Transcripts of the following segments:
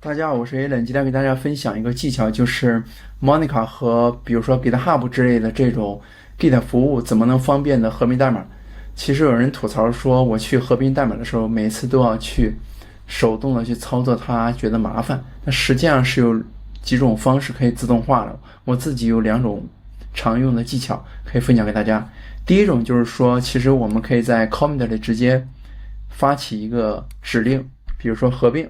大家好，我是 Alan，今天给大家分享一个技巧，就是 Monica 和比如说 GitHub 之类的这种 Git 服务怎么能方便的合并代码。其实有人吐槽说，我去合并代码的时候，每次都要去手动的去操作它，觉得麻烦。那实际上是有几种方式可以自动化的，我自己有2种常用的技巧可以分享给大家。第一种就是说，其实我们可以在 commit 里直接发起一个指令，比如说合并。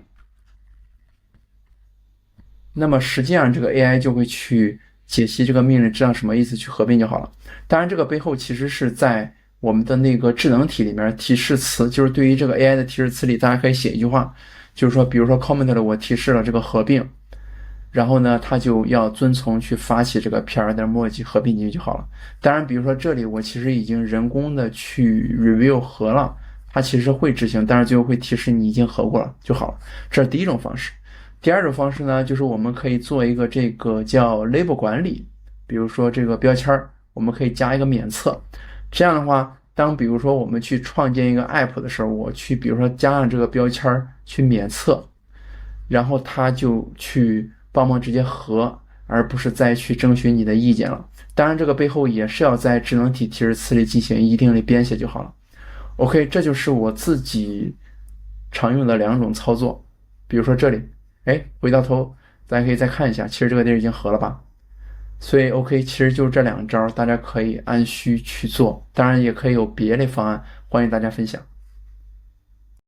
那么实际上这个 AI 就会去解析这个命令，知道什么意思，去合并就好了。当然这个背后其实是在我们的那个智能体里面提示词，就是对于这个 AI 的提示词里，大家可以写一句话，就是说比如说 comment 了我提示了这个合并，然后呢它就要遵从去发起这个 PR 的墨迹合并进去就好了。当然比如说这里我其实已经人工的去 review 合了，它其实会执行，但是最后会提示你已经合过了就好了。这是第一种方式。第二种方式呢，就是我们可以做一个这个叫 label 管理，比如说这个标签我们可以加一个免测。这样的话，当比如说我们去创建一个 app 的时候，我去比如说加上这个标签去免测，然后它就去帮忙直接合，而不是再去征询你的意见了。当然这个背后也是要在智能体提示词里进行一定的编写就好了。OK， 这就是我自己常用的2种操作。比如说这里回到头咱可以再看一下，其实这个地儿已经合了吧。所以 OK， 其实就是这2招，大家可以按需去做，当然也可以有别的方案，欢迎大家分享。